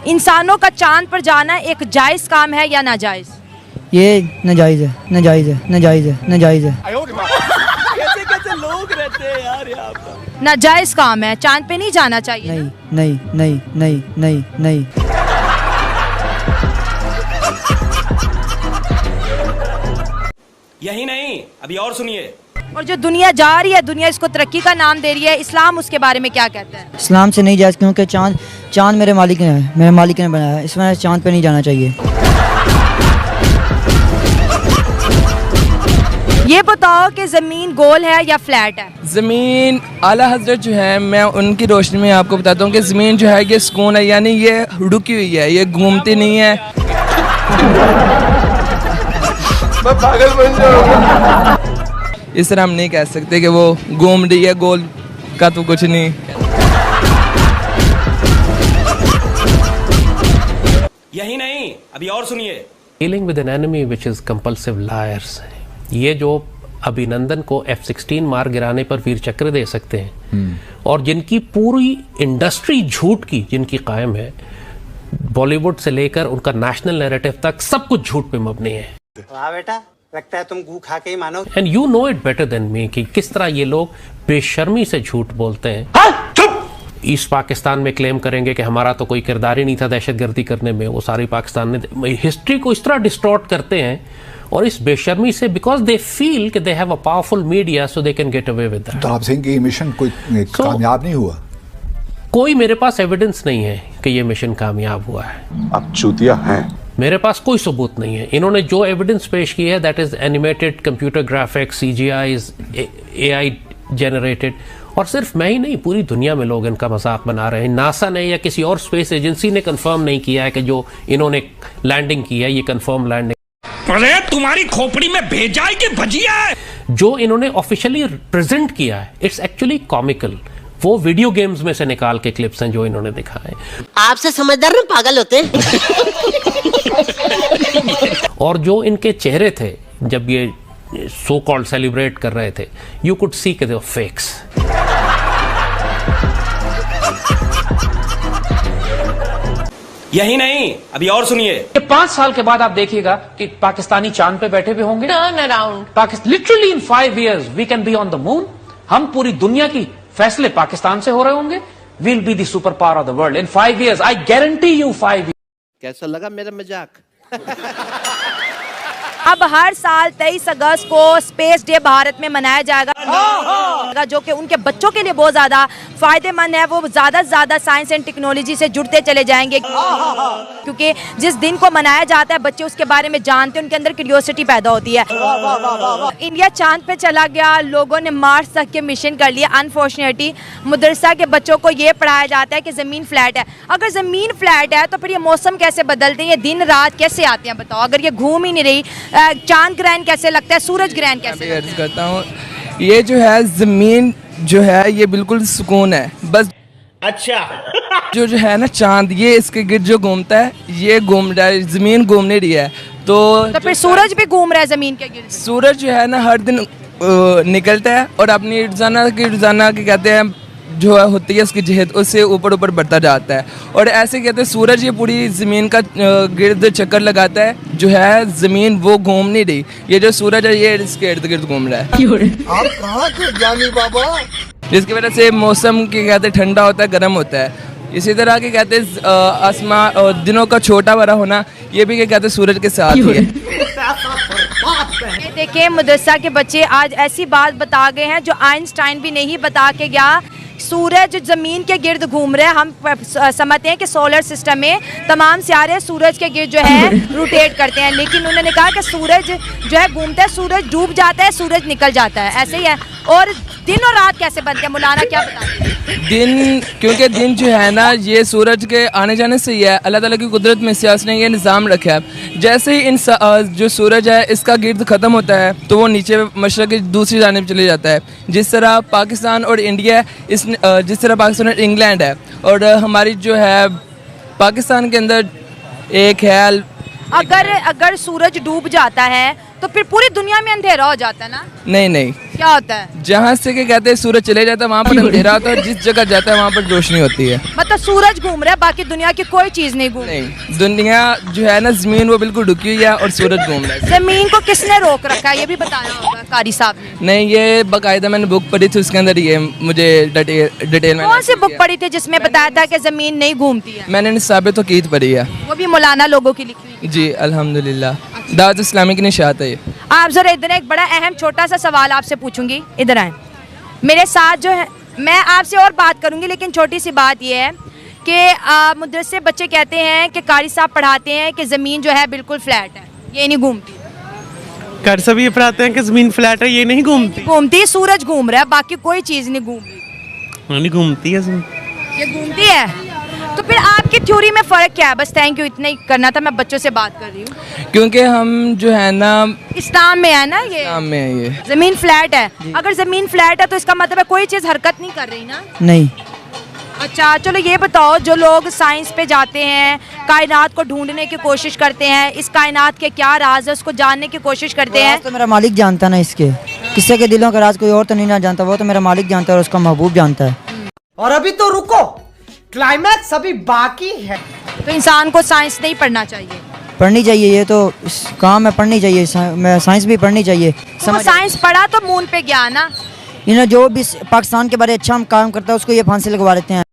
इंसानों का चांद पर जाना एक जायज़ काम है या नाजायज़? ये नाजायज़ है, नाजायज़ है, नाजायज़ है, नाजायज़ है। कैसे कैसे लोग रहते हैं यार यहाँ पर। नाजायज़ काम है, चांद पे नहीं जाना चाहिए। नहीं नहीं नहीं नहीं नहीं नहीं। यही नहीं, अभी और सुनिए। और जो दुनिया जा रही है, दुनिया इसको तरक्की का नाम दे रही है, इस्लाम उसके बारे में क्या कहता है? इस्लाम से नहीं जायज़, क्योंकि चाँद मेरे मालिक ने है, मेरे मालिक ने बनाया है, इस वजह से चाँद पे नहीं जाना चाहिए। ये बताओ कि ज़मीन गोल है या फ्लैट है? ज़मीन आला हज़रत जो है, मैं उनकी रोशनी में आपको बताता हूँ कि ज़मीन जो है ये सुकून है, यानी ये रुकी हुई है, ये घूमती नहीं है। मैं पागल बन जाऊंगा। इस तरह हम नहीं कह सकते कि वो घूम रही है, गोल का तो कुछ नहीं। यही नहीं, अभी और सुनिए। Dealing with an enemy which is compulsive lawyers. ये जो अभिनंदन को F-16 मार गिराने पर वीर चक्र दे सकते हैं और जिनकी पूरी इंडस्ट्री झूठ की जिनकी कायम है, बॉलीवुड से लेकर उनका नेशनल नैरेटिव तक सब कुछ झूठ पे मबनी है। वाह बेटा, लगता है तुम गू खा के ही मानो। And you know it better than me कि किस तरह ये लोग बेशर्मी से झूठ बोलते हैं। ईस्ट पाकिस्तान में क्लेम करेंगे कि हमारा तो कोई किरदार ही नहीं था दहशतगर्दी करने में, वो सारी पाकिस्तान ने हिस्ट्री को इस तरह डिस्टॉर्ट करते हैं और इस बेशर्मी से, बिकॉज दे फील कि they have a powerful media so they can get away with that. तो आप सिंह की मिशन कोई कामयाब नहीं हुआ? कोई मेरे पास एविडेंस नहीं है कि ये मिशन कामयाब हुआ है। आप चूतिया हैं। मेरे पास कोई सबूत नहीं है। इन्होंने जो एविडेंस पेश की है that is animated computer graphics, CGIs, AI generated, और सिर्फ मैं ही नहीं, पूरी दुनिया में लोग इनका मजाक बना रहे हैं। नासा ने या किसी और स्पेस एजेंसी ने कंफर्म नहीं किया है कि जो इन्होंने लैंडिंग की है ये कंफर्म लैंडिंग। अरे तुम्हारी खोपड़ी में भेजा है कि भजिया है? जो इन्होंने ऑफिशियली प्रेजेंट किया है इट्स एक्चुअली कॉमिकल। वो वीडियो गेम्स में से निकाल के क्लिप्स हैं जो इन्होंने दिखाए। आपसे समझदार ना पागल होते हैं। और जो इनके चेहरे थे जब ये सो कॉल्ड सेलिब्रेट कर रहे थे, यू कुड सी के दे वर फेक्स। यही नहीं, अभी और सुनिए। 5 साल के बाद आप देखिएगा कि पाकिस्तानी चांद पे बैठे हुए होंगे। Turn around. Literally in 5 years we can be on the moon. हम पूरी दुनिया की फैसले पाकिस्तान से हो रहे होंगे। We'll be the super power of the world in 5 years। I guarantee you 5 years। कैसा लगा मेरा मजाक? अब हर साल 23 अगस्त को स्पेस डे भारत में मनाया जाएगा, जो कि उनके बच्चों के लिए बहुत ज़्यादा फायदेमंद है। वो ज़्यादा से ज़्यादा साइंस एंड टेक्नोलॉजी से जुड़ते चले जाएंगे, क्योंकि जिस दिन को मनाया जाता है बच्चे उसके बारे में जानते हैं, उनके अंदर क्यूरियोसिटी पैदा होती है। इंडिया चांद पे चला गया, लोगों ने मार्स तक के मिशन कर लिया। अनफॉर्चुनेटली मदरसा के बच्चों को ये पढ़ाया जाता है कि ज़मीन फ्लैट है। अगर ज़मीन फ्लैट है तो फिर ये मौसम कैसे बदलते हैं, ये दिन रात कैसे आते हैं बताओ? अगर ये घूम ही नहीं रही, चांद ग्रहण कैसे लगता है, सूरज ग्रहण कैसे लगता है? करता हूँ, ये जो है ज़मीन जो है ये बिल्कुल सुकून है बस। अच्छा। जो है ना चांद, ये इसके गिर्द जो घूमता है, ये घूम रहा है, ज़मीन घूम नहीं रही है। तो फिर सूरज भी घूम रहा है ज़मीन के गिर्द। सूरज जो है ना हर दिन निकलता है और अपनी रोजाना की कहते हैं जो है होती है उसकी जहत, उससे ऊपर ऊपर बढ़ता जाता है। और ऐसे कहते हैं सूरज ये पूरी ज़मीन का गिर्द चक्कर लगाता है, जो है ज़मीन वो घूम नहीं रही। ये जो सूरज है ये इसके इर्द गिर्द घूम रहा है। आप कहाँ के ज्ञानी बाबा? जिसकी वजह से मौसम के कहते हैं ठंडा होता है, गर्म होता है। इसी तरह के कहते हैं आसमान दिनों का छोटा बड़ा होना, ये भी क्या कहते हैं सूरज के साथ ही है। देखिए मदरसा के बच्चे आज ऐसी बात बता गए हैं जो आइंस्टाइन भी नहीं बता के गया। सूरज ज़मीन के गिर्द घूम रहे हैं। हम समझते हैं कि सोलर सिस्टम में तमाम सितारे सूरज के गिर्द जो है रोटेट करते हैं, लेकिन उन्होंने कहा कि सूरज जो है घूमता है, सूरज डूब जाता है, सूरज निकल जाता है, ऐसे ही है। और दिन और रात कैसे बनते हैं, मौलाना क्या बताते हैं? दिन, क्योंकि दिन जो है ना ये सूरज के आने जाने से ही है। अल्लाह ताला की कुदरत में से उसने ये निज़ाम रखा है। जैसे ही जो सूरज है इसका गिर्द ख़त्म होता है तो वो नीचे मशरक़ की दूसरी जानिब चले जाता है। जिस तरह पाकिस्तान और इंडिया जिस तरह पाकिस्तान और इंग्लैंड है, और हमारी जो है पाकिस्तान के अंदर एक है। अगर सूरज डूब जाता है तो फिर पूरी दुनिया में अंधेरा हो जाता है ना? नहीं नहीं, क्या होता है? जहाँ से के कहते हैं सूरज चले जाता है वहाँ पर अंधेरा होता है, और जिस जगह जाता है वहाँ पर रोशनी होती है। मतलब सूरज घूम रहा है, बाकी दुनिया की कोई चीज नहीं घूम रही। नहीं, दुनिया जो है ना, जमीन वो बिल्कुल रुकी हुई है और सूरज घूम रहा है। जमीन को किसने रोक रखा है, ये भी बताना होगा कारी साहब ने। नहीं, ये बाकायदा मैंने बुक पढ़ी थी, उसके अंदर ये मुझे डिटेल में कौन सी बुक पढ़ी थी जिसमें बताया था कि जमीन नहीं घूमती है? मैंने निसाबित वकीत पढ़ी है। वो भी मौलाना लोगों की लिखी हुई। जी अल्हम्दुलिल्लाह, दावत इस्लामी की निशात है ये। आप जरा इधर, एक बड़ा अहम छोटा सा सवाल आपसे पूछूंगी, इधर आए मेरे साथ जो है। मैं आपसे और बात करूंगी, लेकिन छोटी सी बात ये है कि मदरसे बच्चे कहते हैं कि कारी साहब पढ़ाते हैं कि ज़मीन जो है बिल्कुल फ्लैट है, ये नहीं घूमती। कर सब ये पढ़ाते हैं कि जमीन फ्लैट है, ये नहीं घूमती। घूमती, सूरज घूम रहा है, बाकी कोई चीज़ नहीं घूम रही। नहीं घूमती है जमीन। ये घूमती है। तो फिर आपकी थ्योरी में फ़र्क क्या है? बस थैंक यू, इतना ही करना था, मैं बच्चों से बात कर रही हूँ। क्योंकि हम जो है ना, इस्लाम में है ना ये, इस्लाम में है ये। ज़मीन फ्लैट है। अगर ज़मीन फ्लैट है तो इसका मतलब है कोई चीज़ हरकत नहीं कर रही ना? नहीं। अच्छा चलो ये बताओ, जो लोग साइंस पे जाते हैं, कायनात को ढूंढने की कोशिश करते हैं, इस कायनात के क्या राज है उसको जानने की कोशिश करते हैं, तो मेरा मालिक जानता ना इसके, किसी के दिलों का राज कोई और तो नहीं ना जानता, वो तो मेरा मालिक जानता है और उसका महबूब जानता है। और अभी तो रुको, क्लाइमैक्स अभी बाकी है। तो इंसान को साइंस नहीं पढ़ना चाहिए। पढ़नी चाहिए, ये तो इस काम में पढ़नी चाहिए, साइंस भी पढ़नी चाहिए। तो वो साइंस पढ़ा तो मून पे गया ना। जो भी पाकिस्तान के बारे अच्छा काम करता है उसको ये फांसी लगवा देते हैं।